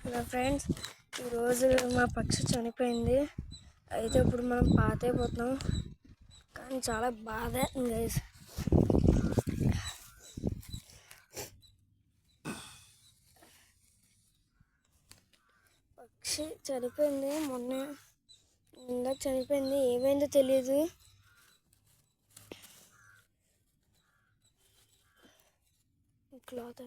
Hello friends, ఈరోజు మా పక్షి చనిపోయింది. అయితే ఇప్పుడు మనం పాత అయిపోతున్నాం, కానీ చాలా బాధ గైస్. పక్షి చనిపోయింది, ఇందాక చనిపోయింది. ఏమైందో తెలియదు. క్లాత్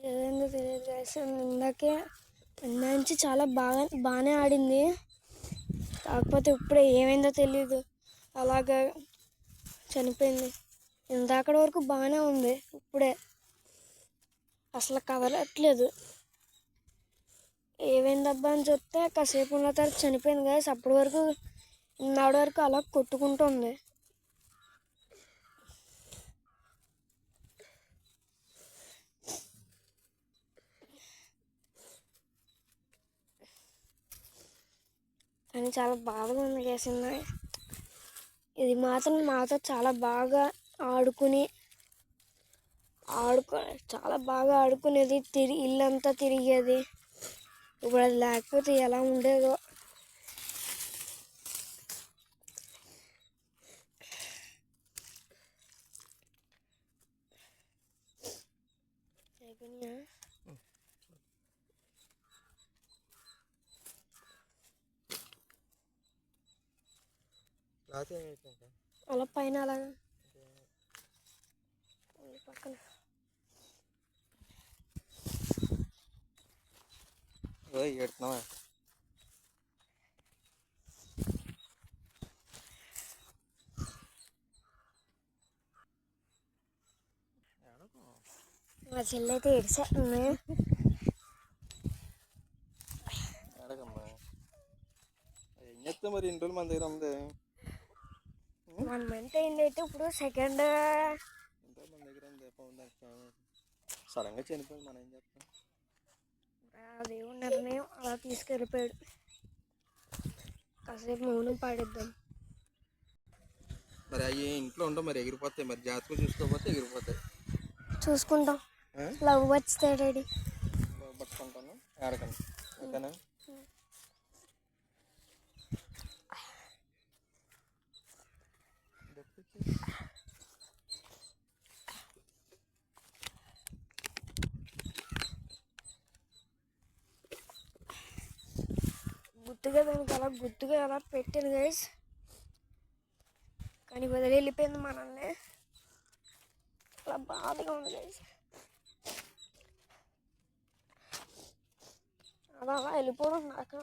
ఏదైందో తెలియదు గైస్. ఇందాకే నుంచి చాలా బాగానే ఆడింది. కాకపోతే ఇప్పుడే ఏమైందో తెలియదు, అలాగా చనిపోయింది. ఇందాకటి వరకు బాగానే ఉంది, ఇప్పుడే అసలు కదలట్లేదు. ఏమైందబ్బా అని చూస్తే కాసేపు ఉన్న తర్వాత చనిపోయింది గైస్. అప్పటి వరకు ఇన్నాడు వరకు అలా కొట్టుకుంటుంది. కానీ చాలా బాధగా ఉంది చేసింది. ఇది మాత్రం మాతో చాలా బాగా చాలా బాగా ఆడుకునేది. ఇల్లంతా తిరిగేది. ఇప్పుడు అది లేకపోతే ఎలా ఉండేదో. అయిపోయినాయా? అలా పైన అలాగా పక్కన మా చెల్లి అయితే ఏడ్చేస్తుంది. మరి ఇన్ని రోజులు మన దగ్గర ఉంది. 1 మంత్ అయింది. అయితే ఇప్పుడు సెకండ్ మన దగ్గర ఉంది. సడన్ గా చనిపోయింది, మనం ఏం చేస్తాం. దేవుడి నిర్ణయం అలా తీసుకెళ్ళిపోయాడు. కాసేపు మౌనం పాడిద్దాం. మరి అవి ఇంట్లో ఉండవు, మరి ఎగిరిపోతాయి. మరి జాగ్రత్తగా చూసుకోకపోతే ఎగిరిపోతాయి. చూసుకుంటాం. లవ్ బర్డ్స్ డాడీ పట్టుకుంటాను. ఆడకండి, ఓకేనా? గుర్తుగా అలా పెట్టాను గైస్. కానీ వదిలి వెళ్ళిపోయింది మనల్ని. అలా బాధగా ఉంది గైస్. అలా వెళ్ళిపోవడం నాకు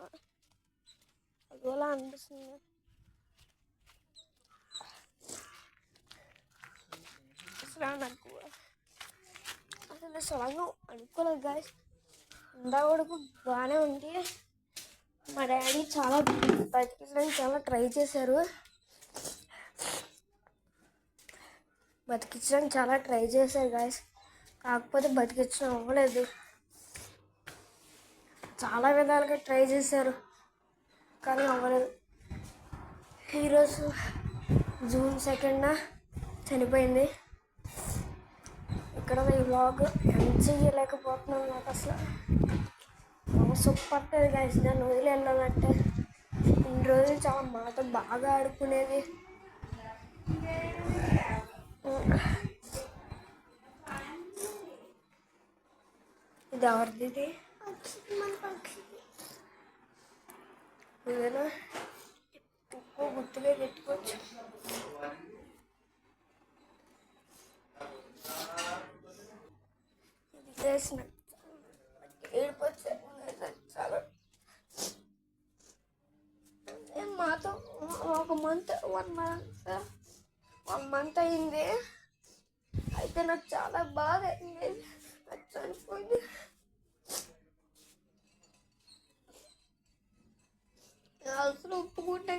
అలా అనిపిస్తుంది. అసలు సడన్గా అనుకోలేదు గైస్. ఇందాక బాగానే ఉంది. మా డాడీ చాలా బతికించడానికి చాలా ట్రై చేశారు. గాయస్. కాకపోతే బతికించడం అవ్వలేదు. చాలా విధాలుగా ట్రై చేశారు, కానీ అవ్వలేదు. ఈరోజు జూన్ 2న చనిపోయింది. ఇక్కడ ఈ వ్లాగ్ ఎండ్ చేయలేకపోతున్నాను. నాకు అసలు సూపర్ గైస్. దాన్ని వదిలి వెళ్ళాలంటే ఇన్ని రోజులు చాలా మాతో బాగా ఆడుకునేది. ఇది ఎవరిది? ఇది ఏదైనా ఎక్కువ గుర్తుగా పెట్టుకోవచ్చు. ఇది చేసిన ఏడుపొచ్చు చాలా. మాతో వన్ మంత్ అయింది. అయితే నాకు చాలా బాధ అయింది. అది చనిపోయింది. అసలు ఒప్పుకుంటే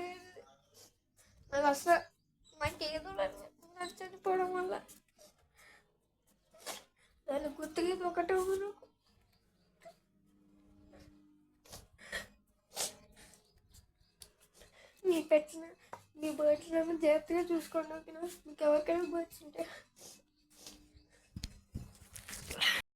నాకేదో చనిపోవడం వల్ల దాని గుర్తుగా ఒకటే నాకు. మీ మీ బర్డ్స్ ఏమో జాగ్రత్తగా చూసుకోండి ఓకేనా. మీకు ఎవరికైనా బర్డ్స్ ఉంటే